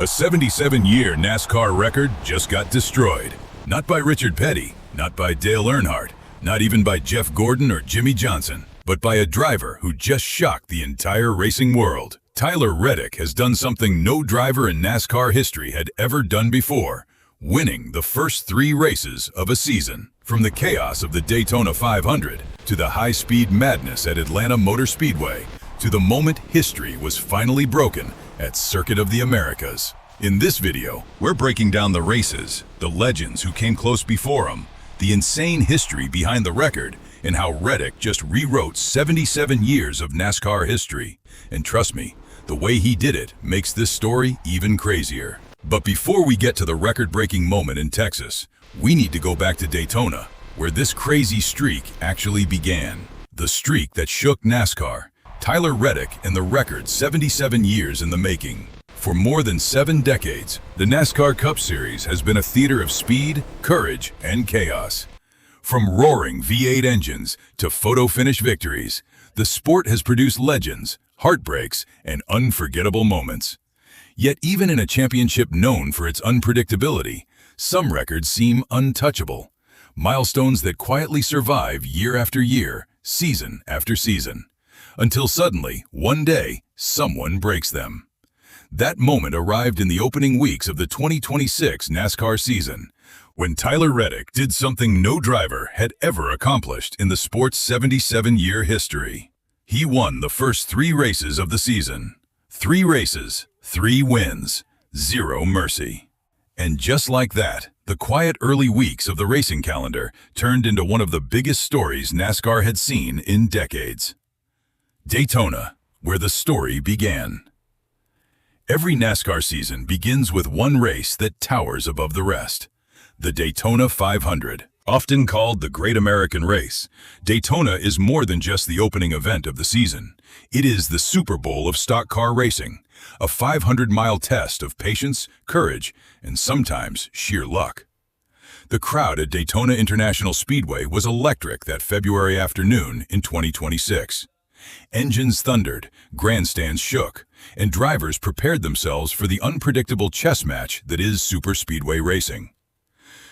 A 77-year NASCAR record just got destroyed. Not by Richard Petty, not by Dale Earnhardt, not even by Jeff Gordon or Jimmy Johnson, but by a driver who just shocked the entire racing world. Tyler Reddick has done something no driver in NASCAR history had ever done before, winning the first 3 races of a season. From the chaos of the Daytona 500 to the high-speed madness at Atlanta Motor Speedway to the moment history was finally broken at Circuit of the Americas. In this video, we're breaking down the races, the legends who came close before them, the insane history behind the record, and how Reddick just rewrote 77 years of NASCAR history. And trust me, the way he did it makes this story even crazier. But before we get to the record-breaking moment in Texas, we need to go back to Daytona, where this crazy streak actually began. The streak that shook NASCAR. Tyler Reddick and the record 77 years in the making. For more than 7 decades, the NASCAR Cup Series has been a theater of speed, courage, and chaos. From roaring V8 engines to photo-finish victories, the sport has produced legends, heartbreaks, and unforgettable moments. Yet even in a championship known for its unpredictability, some records seem untouchable. Milestones that quietly survive year after year, season after season. Until suddenly, one day, someone breaks them. That moment arrived in the opening weeks of the 2026 NASCAR season, when Tyler Reddick did something no driver had ever accomplished in the sport's 77-year history. He won the first 3 races of the season. 3 races, 3 wins, 0 mercy. And just like that, the quiet early weeks of the racing calendar turned into one of the biggest stories NASCAR had seen in decades. Daytona, where the story began. Every NASCAR season begins with one race that towers above the rest. The Daytona 500. Often called the Great American Race, Daytona is more than just the opening event of the season. It is the Super Bowl of stock car racing, a 500-mile test of patience, courage, and sometimes sheer luck. The crowd at Daytona International Speedway was electric that February afternoon in 2026. Engines thundered, grandstands shook, and drivers prepared themselves for the unpredictable chess match that is superspeedway racing.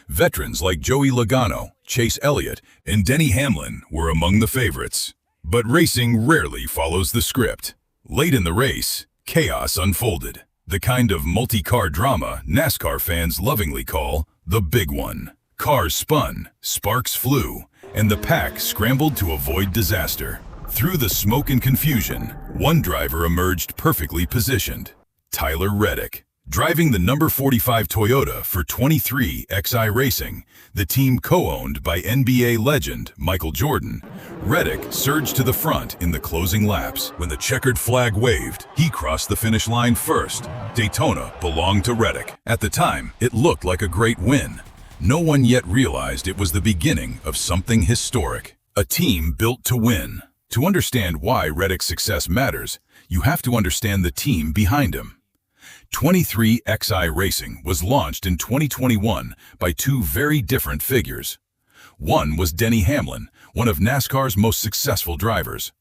Veterans like Joey Logano, Chase Elliott, and Denny Hamlin were among the favorites. But racing rarely follows the script. Late in the race, chaos unfolded, the kind of multi-car drama NASCAR fans lovingly call the big one. Cars spun, sparks flew, and the pack scrambled to avoid disaster. Through the smoke and confusion, one driver emerged perfectly positioned, Tyler Reddick. Driving the number 45 Toyota for 23XI Racing, the team co-owned by NBA legend Michael Jordan, Reddick surged to the front in the closing laps. When the checkered flag waved, he crossed the finish line first. Daytona belonged to Reddick. At the time, it looked like a great win. No one yet realized it was the beginning of something historic. A team built to win. To understand why Reddick's success matters, you have to understand the team behind him. 23XI Racing was launched in 2021 by 2 very different figures. One was Denny Hamlin, one of NASCAR's most successful drivers.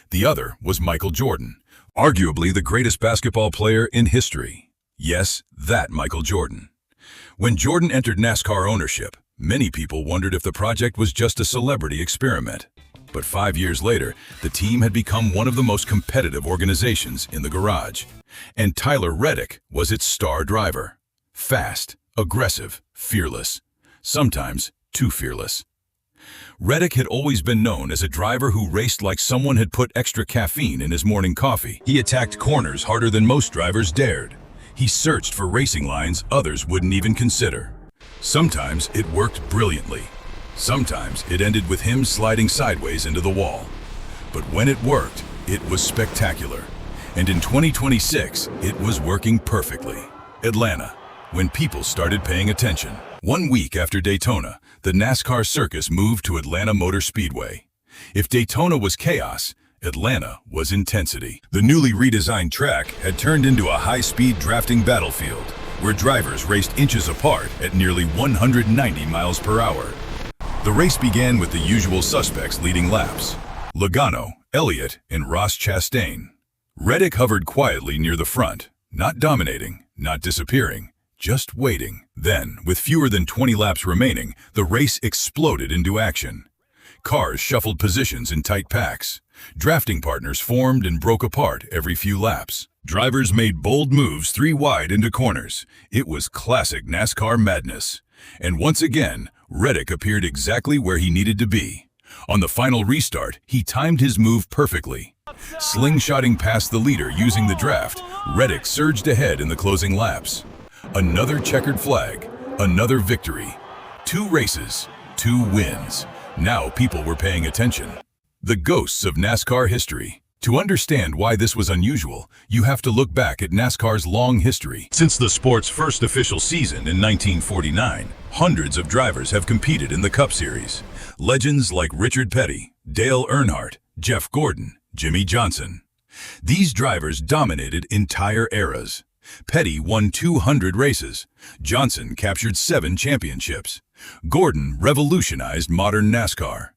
The other was Michael Jordan, arguably the greatest basketball player in history. Yes, that Michael Jordan. When Jordan entered NASCAR ownership, many people wondered if the project was just a celebrity experiment. But 5 years later, the team had become one of the most competitive organizations in the garage. And Tyler Reddick was its star driver. Fast, aggressive, fearless. Sometimes too fearless. Reddick had always been known as a driver who raced like someone had put extra caffeine in his morning coffee. He attacked corners harder than most drivers dared. He searched for racing lines others wouldn't even consider. Sometimes it worked brilliantly. Sometimes it ended with him sliding sideways into the wall. But when it worked, it was spectacular. And in 2026, it was working perfectly. Atlanta, when people started paying attention. 1 week after Daytona, the NASCAR circus moved to Atlanta Motor Speedway. If Daytona was chaos, Atlanta was intensity. The newly redesigned track had turned into a high-speed drafting battlefield, where drivers raced inches apart at nearly 190 miles per hour. The race began with the usual suspects leading laps: Logano, Elliott, and Ross Chastain. Reddick hovered quietly near the front, not dominating, not disappearing, just waiting. Then, with fewer than 20 laps remaining, the race exploded into action. Cars shuffled positions in tight packs. Drafting partners formed and broke apart every few laps. Drivers made bold moves 3 wide into corners. It was classic NASCAR madness. And once again, Reddick appeared exactly where he needed to be. On the final restart, he timed his move perfectly. Slingshotting past the leader using the draft, Reddick surged ahead in the closing laps. Another checkered flag, another victory. 2 races, 2 wins. Now people were paying attention. The ghosts of NASCAR history. To understand why this was unusual, you have to look back at NASCAR's long history. Since the sport's first official season in 1949, hundreds of drivers have competed in the Cup Series. Legends like Richard Petty, Dale Earnhardt, Jeff Gordon, Jimmy Johnson. These drivers dominated entire eras. Petty won 200 races. Johnson captured 7 championships. Gordon revolutionized modern NASCAR.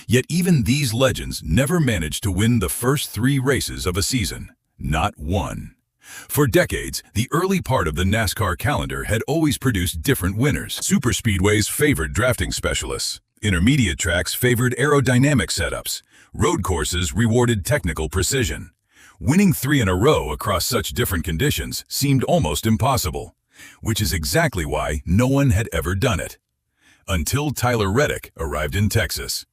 Yet even these legends never managed to win the first 3 races of a season. Not one. For decades, the early part of the NASCAR calendar had always produced different winners. Superspeedways favored drafting specialists. Intermediate tracks favored aerodynamic setups. Road courses rewarded technical precision. Winning 3 in a row across such different conditions seemed almost impossible, which is exactly why no one had ever done it. Until Tyler Reddick arrived in Texas.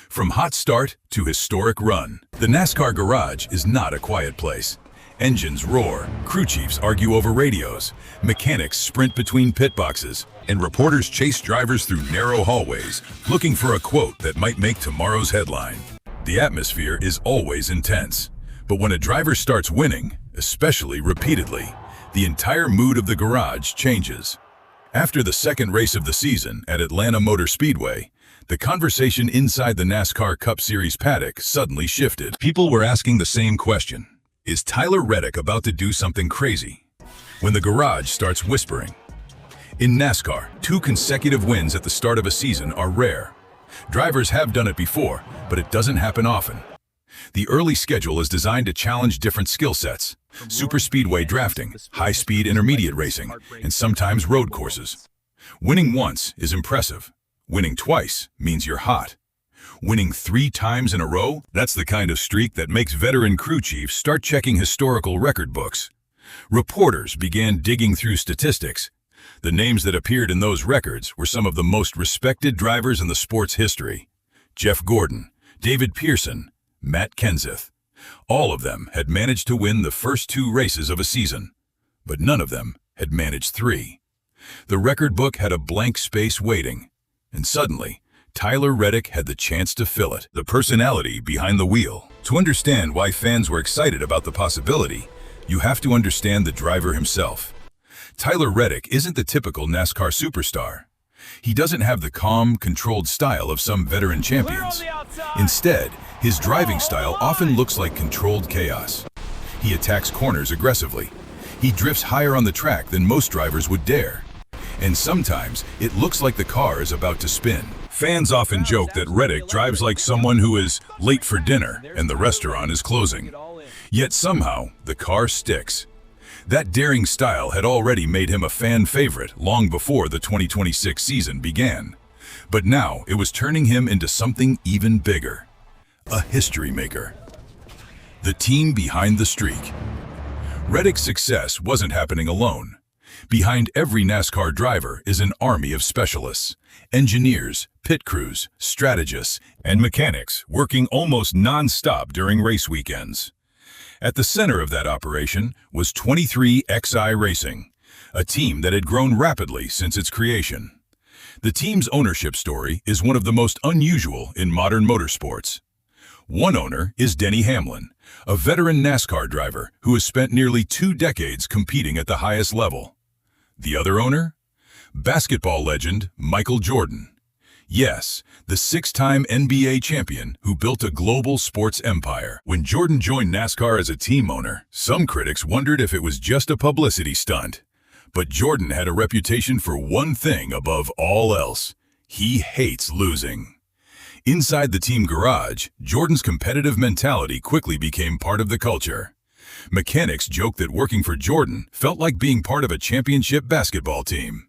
From hot start to historic run, the NASCAR garage is not a quiet place. Engines roar, crew chiefs argue over radios, mechanics sprint between pit boxes, and reporters chase drivers through narrow hallways, looking for a quote that might make tomorrow's headline. The atmosphere is always intense, but when a driver starts winning, especially repeatedly, the entire mood of the garage changes. After the second race of the season at Atlanta Motor Speedway, the conversation inside the NASCAR Cup Series paddock suddenly shifted. People were asking the same question. Is Tyler Reddick about to do something crazy? When the garage starts whispering. In NASCAR, 2 consecutive wins at the start of a season are rare. Drivers have done it before, but it doesn't happen often. The early schedule is designed to challenge different skill sets. Superspeedway drafting, high-speed intermediate racing, and sometimes road courses. Winning once is impressive. Winning twice means you're hot. Winning 3 times in a row, that's the kind of streak that makes veteran crew chiefs start checking historical record books. Reporters began digging through statistics. The names that appeared in those records were some of the most respected drivers in the sport's history. Jeff Gordon, David Pearson, Matt Kenseth. All of them had managed to win the first 2 races of a season, but none of them had managed 3. The record book had a blank space waiting. And suddenly, Tyler Reddick had the chance to fill it. The personality behind the wheel. To understand why fans were excited about the possibility, you have to understand the driver himself. Tyler Reddick isn't the typical NASCAR superstar. He doesn't have the calm, controlled style of some veteran champions. Instead, his driving style often looks like controlled chaos. He attacks corners aggressively. He drifts higher on the track than most drivers would dare. And sometimes, it looks like the car is about to spin. Fans often joke that Reddick drives like someone who is late for dinner and the restaurant is closing. Yet somehow, the car sticks. That daring style had already made him a fan favorite long before the 2026 season began. But now, it was turning him into something even bigger. A history maker. The team behind the streak. Reddick's success wasn't happening alone. Behind every NASCAR driver is an army of specialists, engineers, pit crews, strategists, and mechanics working almost non-stop during race weekends. At the center of that operation was 23XI Racing, a team that had grown rapidly since its creation. The team's ownership story is one of the most unusual in modern motorsports. One owner is Denny Hamlin, a veteran NASCAR driver who has spent nearly 2 decades competing at the highest level. The other owner? Basketball legend Michael Jordan. Yes, the 6-time NBA champion who built a global sports empire. When Jordan joined NASCAR as a team owner, some critics wondered if it was just a publicity stunt. But Jordan had a reputation for one thing above all else. He hates losing. Inside the team garage, Jordan's competitive mentality quickly became part of the culture. Mechanics joke that working for Jordan felt like being part of a championship basketball team.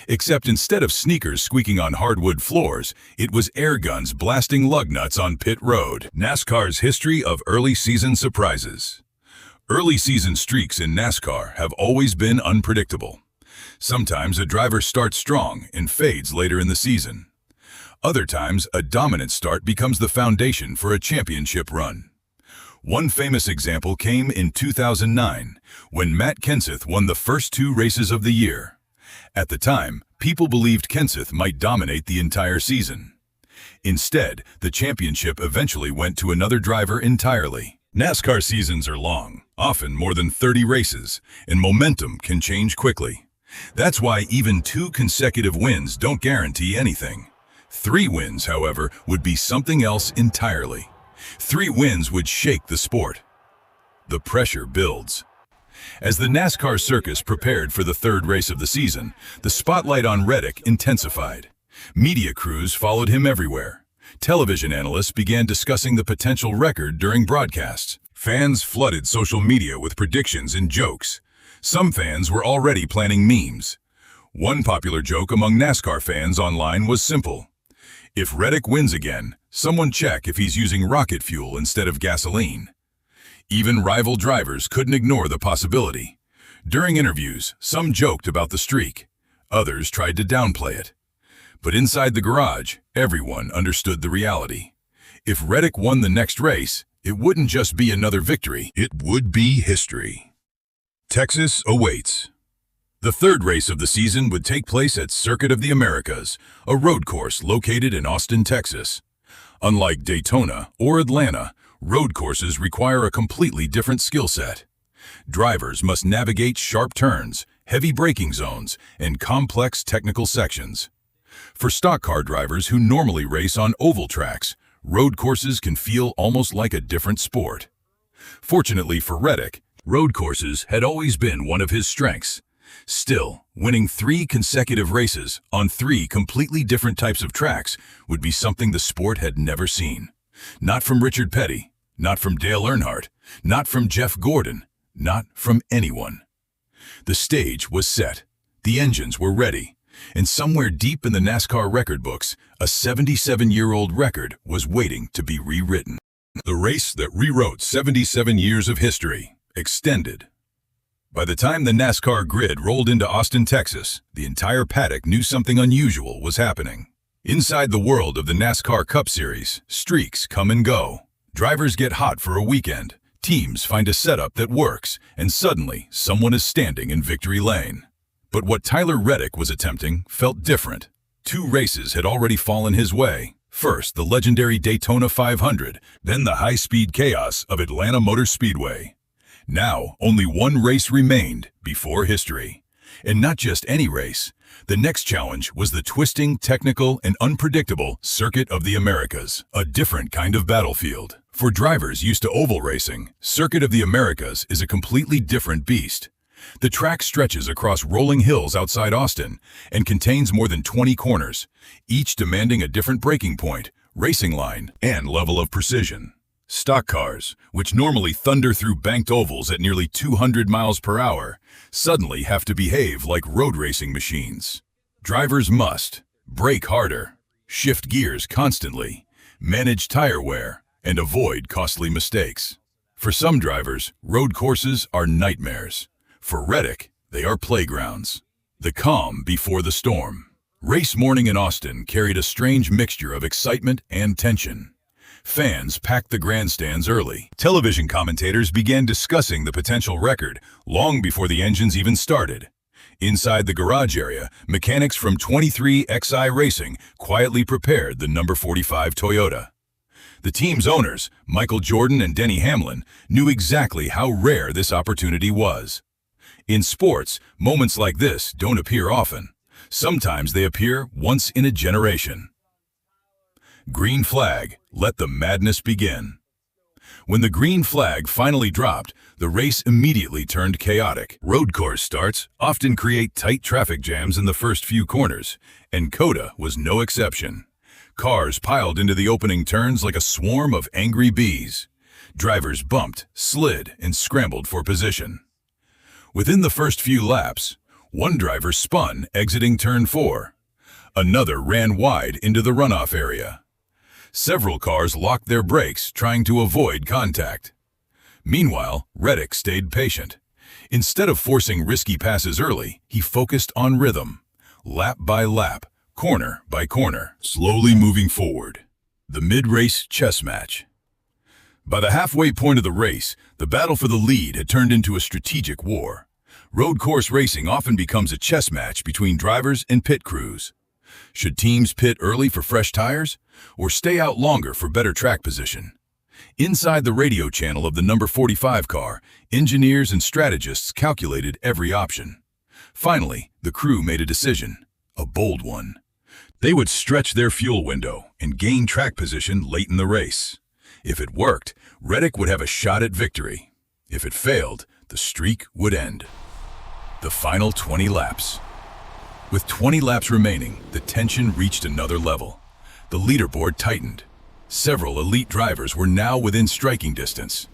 Except instead of sneakers squeaking on hardwood floors, it was air guns blasting lug nuts on pit road. NASCAR's history of early season surprises. Early season streaks in NASCAR have always been unpredictable. Sometimes a driver starts strong and fades later in the season. Other times, a dominant start becomes the foundation for a championship run. One famous example came in 2009, when Matt Kenseth won the first 2 races of the year. At the time, people believed Kenseth might dominate the entire season. Instead, the championship eventually went to another driver entirely. NASCAR seasons are long, often more than 30 races, and momentum can change quickly. That's why even 2 consecutive wins don't guarantee anything. 3 wins, however, would be something else entirely. 3 wins would shake the sport. The pressure builds. As the NASCAR circus prepared for the 3rd race of the season, the spotlight on Reddick intensified. Media crews followed him everywhere. Television analysts began discussing the potential record during broadcasts. Fans flooded social media with predictions and jokes. Some fans were already planning memes. One popular joke among NASCAR fans online was simple. If Reddick wins again, someone check if he's using rocket fuel instead of gasoline. Even rival drivers couldn't ignore the possibility. During interviews, some joked about the streak. Others tried to downplay it. But inside the garage, everyone understood the reality. If Reddick won the next race, it wouldn't just be another victory, it would be history. Texas awaits. The 3rd race of the season would take place at Circuit of the Americas, a road course located in Austin, Texas. Unlike Daytona or Atlanta, road courses require a completely different skill set. Drivers must navigate sharp turns, heavy braking zones, and complex technical sections. For stock car drivers who normally race on oval tracks, road courses can feel almost like a different sport. Fortunately for Reddick, road courses had always been one of his strengths. Still, winning 3 consecutive races on 3 completely different types of tracks would be something the sport had never seen. Not from Richard Petty, not from Dale Earnhardt, not from Jeff Gordon, not from anyone. The stage was set, the engines were ready, and somewhere deep in the NASCAR record books, a 77-year-old record was waiting to be rewritten. The race that rewrote 77 years of history, extended. By the time the NASCAR grid rolled into Austin, Texas, the entire paddock knew something unusual was happening. Inside the world of the NASCAR Cup Series, streaks come and go. Drivers get hot for a weekend, teams find a setup that works, and suddenly someone is standing in victory lane. But what Tyler Reddick was attempting felt different. 2 races had already fallen his way. First, the legendary Daytona 500, then the high-speed chaos of Atlanta Motor Speedway. Now, only 1 race remained before history. And not just any race. The next challenge was the twisting, technical, and unpredictable Circuit of the Americas, a different kind of battlefield. For drivers used to oval racing, Circuit of the Americas is a completely different beast. The track stretches across rolling hills outside Austin and contains more than 20 corners, each demanding a different braking point, racing line, and level of precision. Stock cars, which normally thunder through banked ovals at nearly 200 miles per hour, suddenly have to behave like road racing machines. Drivers must brake harder, shift gears constantly, manage tire wear, and avoid costly mistakes. For some drivers, road courses are nightmares. For Reddick, they are playgrounds. The calm before the storm. Race morning in Austin carried a strange mixture of excitement and tension. Fans packed the grandstands early. Television commentators began discussing the potential record long before the engines even started. Inside the garage area, mechanics from 23XI Racing quietly prepared the number 45 Toyota. The team's owners, Michael Jordan and Denny Hamlin, knew exactly how rare this opportunity was. In sports, moments like this don't appear often. Sometimes they appear once in a generation. Green flag, let the madness begin. When the green flag finally dropped, the race immediately turned chaotic. Road course starts often create tight traffic jams in the first few corners, and COTA was no exception. Cars piled into the opening turns like a swarm of angry bees. Drivers bumped, slid, and scrambled for position. Within the first few laps, one driver spun exiting turn 4. Another ran wide into the runoff area. Several cars locked their brakes, trying to avoid contact. Meanwhile, Reddick stayed patient. Instead of forcing risky passes early, he focused on rhythm, lap by lap, corner by corner, slowly moving forward. The mid-race chess match. By the halfway point of the race, the battle for the lead had turned into a strategic war. Road course racing often becomes a chess match between drivers and pit crews. Should teams pit early for fresh tires, or stay out longer for better track position? Inside the radio channel of the number 45 car, engineers and strategists calculated every option. Finally, the crew made a decision, a bold one. They would stretch their fuel window and gain track position late in the race. If it worked, Reddick would have a shot at victory. If it failed, the streak would end. The final 20 laps. With 20 laps remaining, the tension reached another level. The leaderboard tightened. Several elite drivers were now within striking distance.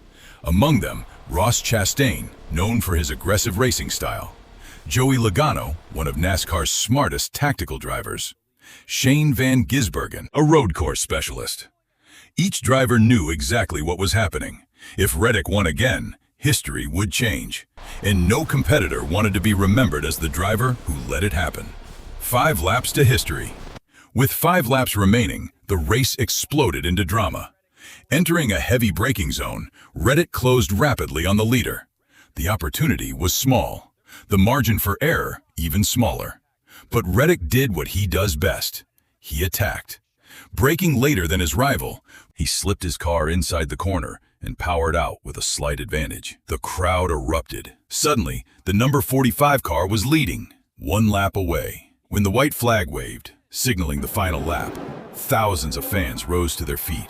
Among them, Ross Chastain, known for his aggressive racing style. Joey Logano, one of NASCAR's smartest tactical drivers. Shane Van Gisbergen, a road course specialist. Each driver knew exactly what was happening. If Reddick won again, history would change, and no competitor wanted to be remembered as the driver who let it happen. 5 laps to history. With 5 laps remaining, the race exploded into drama. Entering a heavy braking zone, Reddick closed rapidly on the leader. The opportunity was small, the margin for error even smaller. But Reddick did what he does best. He attacked. Braking later than his rival, he slipped his car inside the corner and powered out with a slight advantage. The crowd erupted. Suddenly, the number 45 car was leading, 1 lap away. When the white flag waved, signaling the final lap, thousands of fans rose to their feet.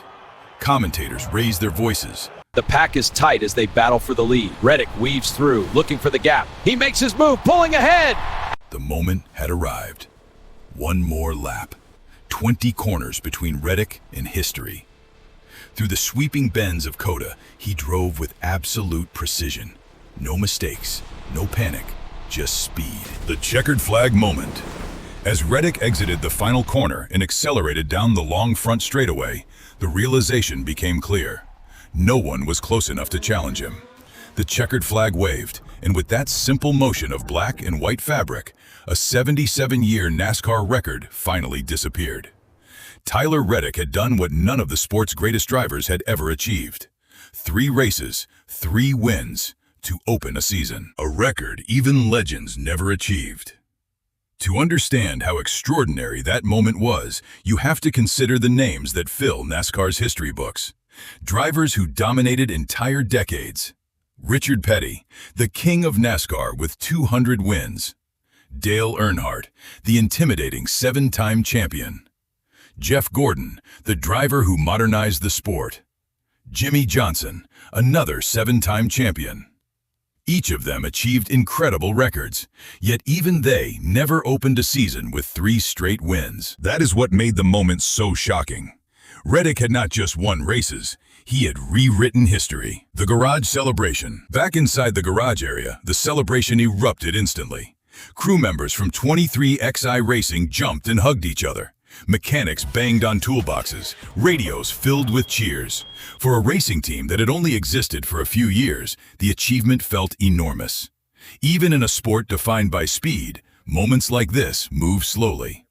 Commentators raised their voices. The pack is tight as they battle for the lead. Reddick weaves through, looking for the gap. He makes his move, pulling ahead! The moment had arrived. 1 more lap. 20 corners between Reddick and history. Through the sweeping bends of COTA, he drove with absolute precision. No mistakes, no panic, just speed. The checkered flag moment. As Reddick exited the final corner and accelerated down the long front straightaway, the realization became clear. No one was close enough to challenge him. The checkered flag waved, and with that simple motion of black and white fabric, a 77-year NASCAR record finally disappeared. Tyler Reddick had done what none of the sport's greatest drivers had ever achieved. 3 races, 3 wins, to open a season. A record even legends never achieved. To understand how extraordinary that moment was, you have to consider the names that fill NASCAR's history books. Drivers who dominated entire decades. Richard Petty, the king of NASCAR with 200 wins. Dale Earnhardt, the intimidating 7-time champion. Jeff Gordon, the driver who modernized the sport. Jimmy Johnson, another 7-time champion. Each of them achieved incredible records, yet even they never opened a season with 3 straight wins. That is what made the moment so shocking. Reddick had not just won races, he had rewritten history. The garage celebration. Back inside the garage area, the celebration erupted instantly. Crew members from 23XI Racing jumped and hugged each other. Mechanics banged on toolboxes, radios filled with cheers. For a racing team that had only existed for a few years, the achievement felt enormous. Even in a sport defined by speed, moments like this move slowly.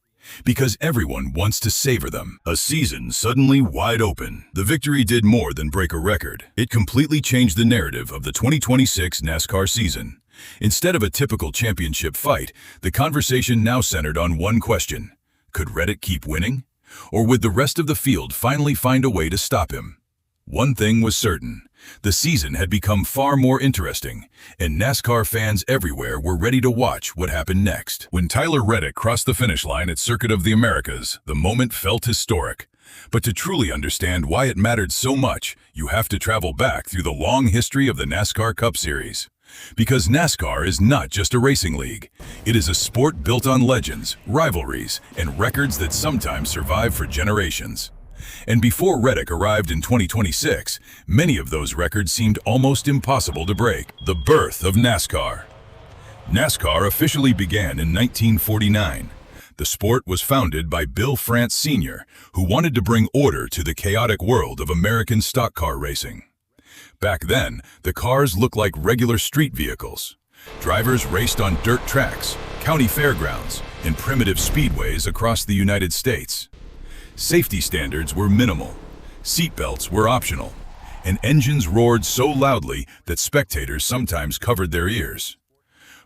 Because everyone wants to savor them. A season suddenly wide open. The victory did more than break a record. It completely changed the narrative of the 2026 NASCAR season. Instead of a typical championship fight, the conversation now centered on one question. Could Reddick keep winning? Or would the rest of the field finally find a way to stop him? One thing was certain. The season had become far more interesting, and NASCAR fans everywhere were ready to watch what happened next. When Tyler Reddick crossed the finish line at Circuit of the Americas, the moment felt historic. But to truly understand why it mattered so much, you have to travel back through the long history of the NASCAR Cup Series. Because NASCAR is not just a racing league. It is a sport built on legends, rivalries, and records that sometimes survive for generations. And before Reddick arrived in 2026, many of those records seemed almost impossible to break. The birth of NASCAR. NASCAR officially began in 1949. The sport was founded by Bill France Sr., who wanted to bring order to the chaotic world of American stock car racing. Back then, the cars looked like regular street vehicles. Drivers raced on dirt tracks, county fairgrounds, and primitive speedways across the United States. Safety standards were minimal, seatbelts were optional, and engines roared so loudly that spectators sometimes covered their ears.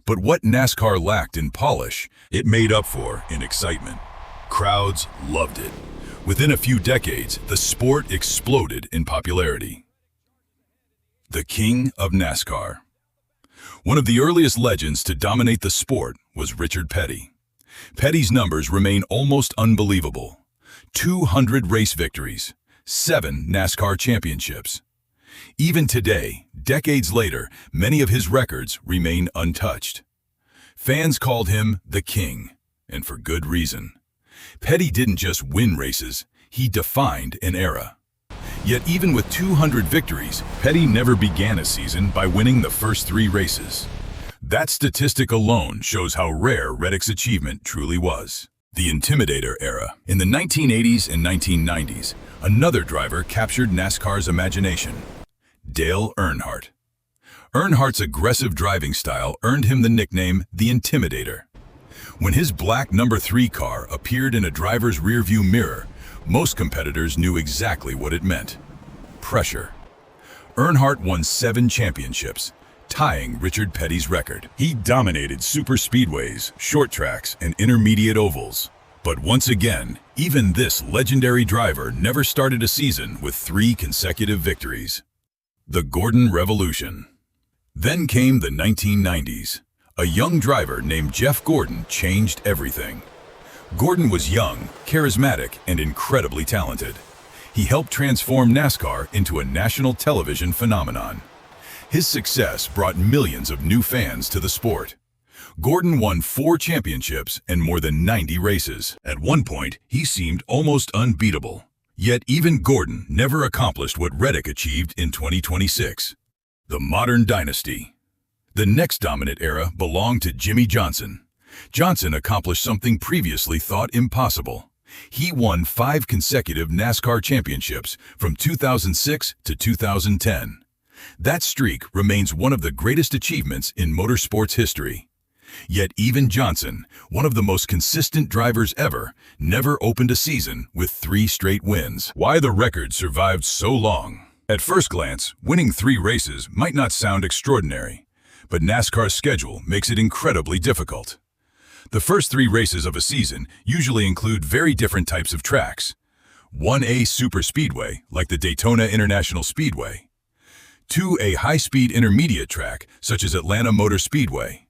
But what NASCAR lacked in polish, it made up for in excitement. Crowds loved it. Within a few decades, the sport exploded in popularity. The King of NASCAR. One of the earliest legends to dominate the sport was Richard Petty. Petty's numbers remain almost unbelievable. 200 race victories, 7 NASCAR championships. Even today, decades later, many of his records remain untouched. Fans called him the King, and for good reason. Petty didn't just win races, he defined an era. Yet even with 200 victories, Petty never began a season by winning the first 3 races. That statistic alone shows how rare Reddick's achievement truly was. The Intimidator era. In the 1980s and 1990s, another driver captured NASCAR's imagination. Dale Earnhardt. Earnhardt's aggressive driving style earned him the nickname the Intimidator. When his black number 3 car appeared in a driver's rearview mirror, most competitors knew exactly what it meant. Pressure. Earnhardt won 7 championships, tying Richard Petty's record. He dominated super speedways, short tracks, and intermediate ovals. But once again, even this legendary driver never started a season with 3 consecutive victories. The Gordon Revolution. Then came the 1990s. A young driver named Jeff Gordon changed everything. Gordon was young, charismatic, and incredibly talented. He helped transform NASCAR into a national television phenomenon. His success brought millions of new fans to the sport. Gordon won 4 championships and more than 90 races. At one point, he seemed almost unbeatable. Yet even Gordon never accomplished what Reddick achieved in 2026. The Modern Dynasty. The next dominant era belonged to Jimmy Johnson. Johnson accomplished something previously thought impossible. He won 5 consecutive NASCAR championships from 2006 to 2010. That streak remains one of the greatest achievements in motorsports history. Yet even Johnson, one of the most consistent drivers ever, never opened a season with 3 straight wins. Why the record survived so long? At first glance, winning 3 races might not sound extraordinary, but NASCAR's schedule makes it incredibly difficult. The first 3 races of a season usually include very different types of tracks. 1A super speedway, like the Daytona International Speedway. 2A high-speed intermediate track, such as Atlanta Motor Speedway.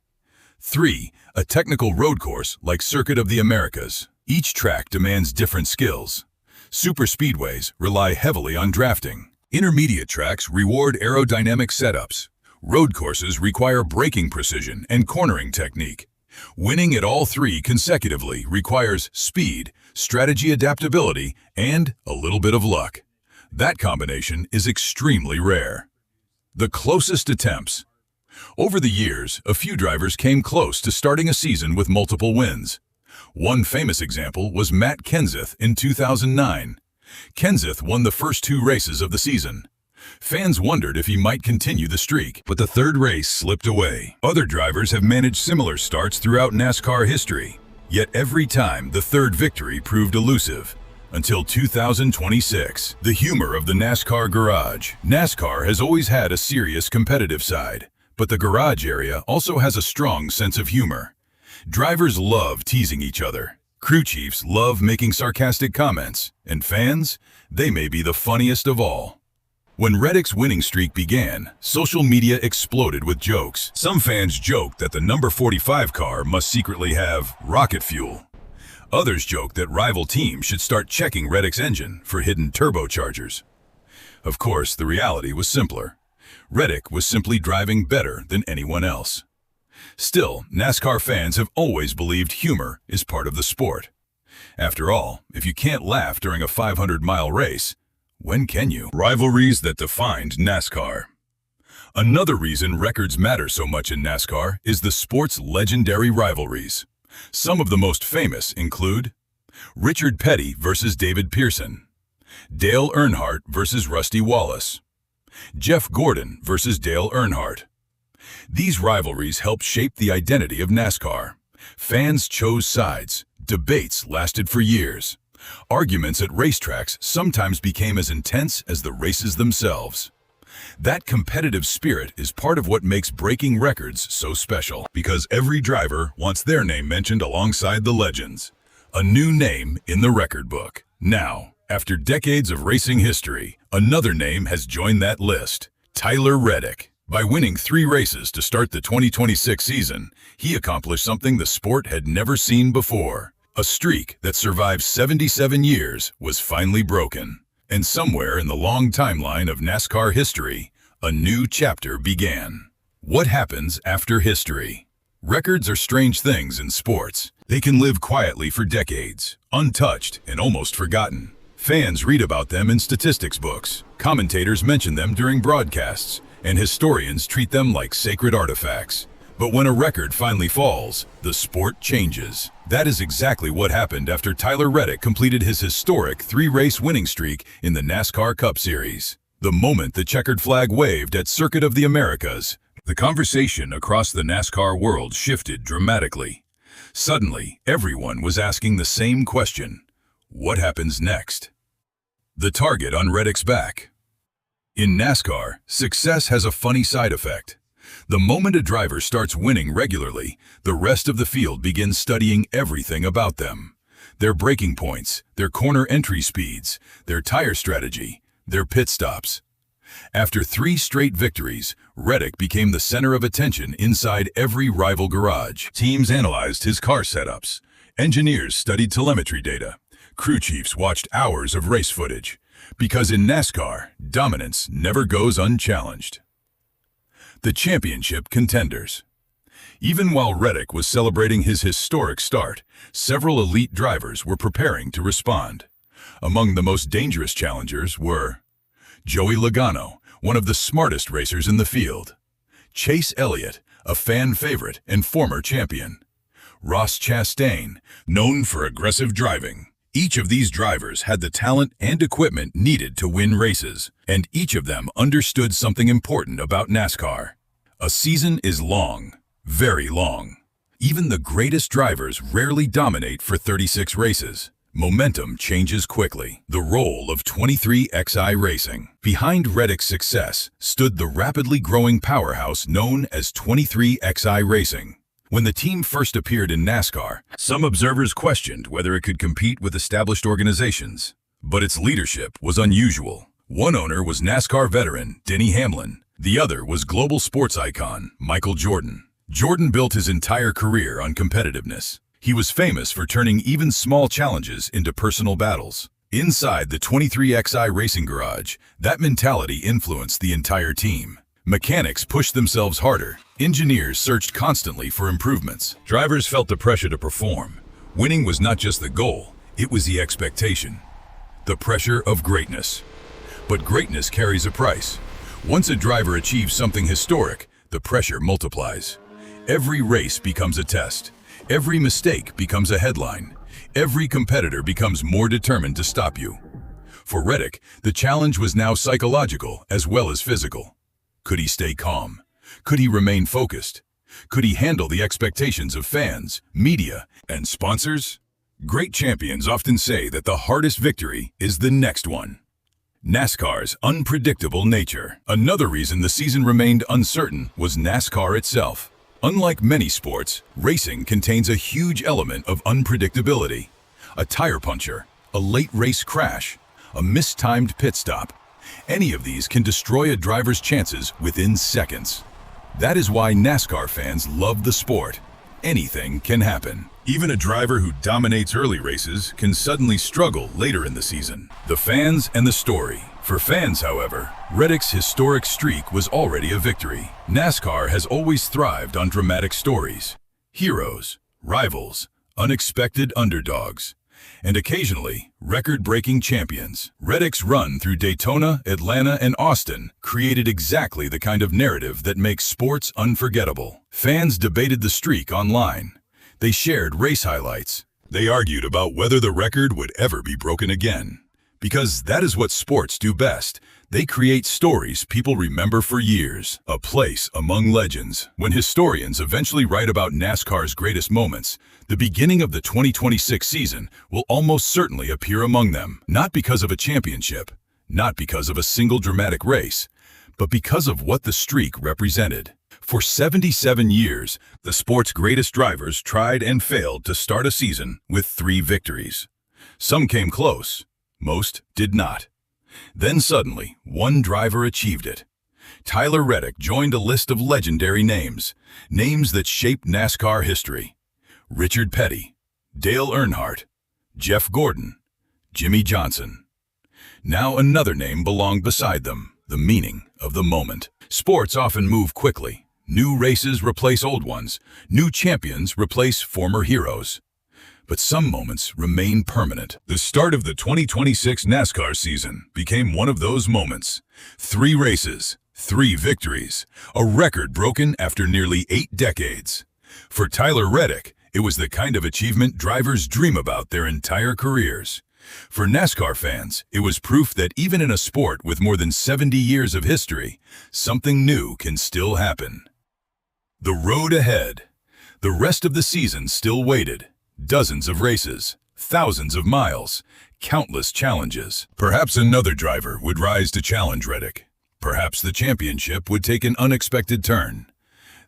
3. A technical road course, like Circuit of the Americas. Each track demands different skills. Super speedways rely heavily on drafting. Intermediate tracks reward aerodynamic setups. Road courses require braking precision and cornering technique. Winning at all 3 consecutively requires speed, strategy adaptability, and a little bit of luck. That combination is extremely rare. The closest attempts. Over the years, a few drivers came close to starting a season with multiple wins. One famous example was Matt Kenseth in 2009. Kenseth won the first 2 races of the season. Fans wondered if he might continue the streak, but the 3rd race slipped away. Other drivers have managed similar starts throughout NASCAR history, yet every time the 3rd victory proved elusive. Until 2026, the humor of the NASCAR garage. NASCAR has always had a serious competitive side, but the garage area also has a strong sense of humor. Drivers love teasing each other. Crew chiefs love making sarcastic comments, and fans, they may be the funniest of all. When Reddick's winning streak began, social media exploded with jokes. Some fans joked that the number 45 car must secretly have rocket fuel. Others joked that rival teams should start checking Reddick's engine for hidden turbochargers. Of course, the reality was simpler. Reddick was simply driving better than anyone else. Still, NASCAR fans have always believed humor is part of the sport. After all, if you can't laugh during a 500-mile race, when can you? Rivalries that defined NASCAR. Another reason records matter so much in NASCAR is the sport's legendary rivalries. Some of the most famous include Richard Petty versus David Pearson, Dale Earnhardt versus Rusty Wallace, Jeff Gordon versus Dale Earnhardt. These rivalries helped shape the identity of NASCAR. Fans chose sides, debates lasted for years. Arguments at racetracks sometimes became as intense as the races themselves. That competitive spirit is part of what makes breaking records so special, because every driver wants their name mentioned alongside the legends. A new name in the record book. Now, after decades of racing history, another name has joined that list: Tyler Reddick. By winning 3 races to start the 2026 season, he accomplished something the sport had never seen before. A streak that survived 77 years was finally broken. And somewhere in the long timeline of NASCAR history, a new chapter began. What happens after history? Records are strange things in sports. They can live quietly for decades, untouched and almost forgotten. Fans read about them in statistics books, commentators mention them during broadcasts, and historians treat them like sacred artifacts. But when a record finally falls, the sport changes. That is exactly what happened after Tyler Reddick completed his historic 3-race winning streak in the NASCAR Cup Series. The moment the checkered flag waved at Circuit of the Americas, the conversation across the NASCAR world shifted dramatically. Suddenly, everyone was asking the same question: what happens next? The target on Reddick's back. In NASCAR, success has a funny side effect. The moment a driver starts winning regularly, the rest of the field begins studying everything about them. Their braking points, their corner entry speeds, their tire strategy, their pit stops. After 3 straight victories, Reddick became the center of attention inside every rival garage. Teams analyzed his car setups. Engineers studied telemetry data. Crew chiefs watched hours of race footage. Because in NASCAR, dominance never goes unchallenged. The championship contenders. Even while Reddick was celebrating his historic start, several elite drivers were preparing to respond. Among the most dangerous challengers were Joey Logano, one of the smartest racers in the field; Chase Elliott, a fan favorite and former champion; Ross Chastain, known for aggressive driving. Each of these drivers had the talent and equipment needed to win races, and each of them understood something important about NASCAR. A season is long, very long. Even the greatest drivers rarely dominate for 36 races. Momentum changes quickly. The role of 23XI Racing. Behind Reddick's success stood the rapidly growing powerhouse known as 23XI Racing. When the team first appeared in NASCAR, some observers questioned whether it could compete with established organizations. But its leadership was unusual. One owner was NASCAR veteran Denny Hamlin. The other was global sports icon Michael Jordan. Jordan built his entire career on competitiveness. He was famous for turning even small challenges into personal battles. Inside the 23XI Racing garage, that mentality influenced the entire team. Mechanics pushed themselves harder. Engineers searched constantly for improvements. Drivers felt the pressure to perform. Winning was not just the goal, it was the expectation. The pressure of greatness. But greatness carries a price. Once a driver achieves something historic, the pressure multiplies. Every race becomes a test. Every mistake becomes a headline. Every competitor becomes more determined to stop you. For Reddick, the challenge was now psychological as well as physical. Could he stay calm? Could he remain focused? Could he handle the expectations of fans, media, and sponsors? Great champions often say that the hardest victory is the next one. NASCAR's unpredictable nature. Another reason the season remained uncertain was NASCAR itself. Unlike many sports, racing contains a huge element of unpredictability. A tire puncture, a late race crash, a mistimed pit stop. Any of these can destroy a driver's chances within seconds. That is why NASCAR fans love the sport. Anything can happen. Even a driver who dominates early races can suddenly struggle later in the season. The fans and the story. For fans, however, Reddick's historic streak was already a victory. NASCAR has always thrived on dramatic stories. Heroes, rivals, unexpected underdogs. And occasionally, record-breaking champions. Reddick's run through Daytona, Atlanta, and Austin created exactly the kind of narrative that makes sports unforgettable. Fans debated the streak online. They shared race highlights. They argued about whether the record would ever be broken again. Because that is what sports do best. They create stories people remember for years, a place among legends. When historians eventually write about NASCAR's greatest moments, the beginning of the 2026 season will almost certainly appear among them. Not because of a championship, not because of a single dramatic race, but because of what the streak represented. For 77 years, the sport's greatest drivers tried and failed to start a season with 3 victories. Some came close, most did not. Then suddenly, one driver achieved it. Tyler Reddick joined a list of legendary names, names that shaped NASCAR history. Richard Petty, Dale Earnhardt, Jeff Gordon, Jimmy Johnson. Now another name belonged beside them, the meaning of the moment. Sports often move quickly. New races replace old ones. New champions replace former heroes. But some moments remain permanent. The start of the 2026 NASCAR season became one of those moments. 3 races, 3 victories, a record broken after nearly 8 decades. For Tyler Reddick, it was the kind of achievement drivers dream about their entire careers. For NASCAR fans, it was proof that even in a sport with more than 70 years of history, something new can still happen. The road ahead. The rest of the season still waited. Dozens of races, thousands of miles, countless challenges. Perhaps another driver would rise to challenge Reddick. Perhaps the championship would take an unexpected turn.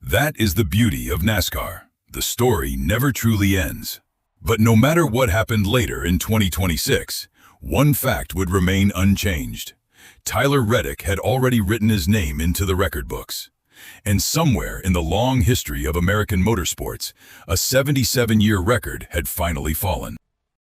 That is the beauty of NASCAR. The story never truly ends. But no matter what happened later in 2026, one fact would remain unchanged. Tyler Reddick had already written his name into the record books. And somewhere in the long history of American motorsports, a 77-year record had finally fallen.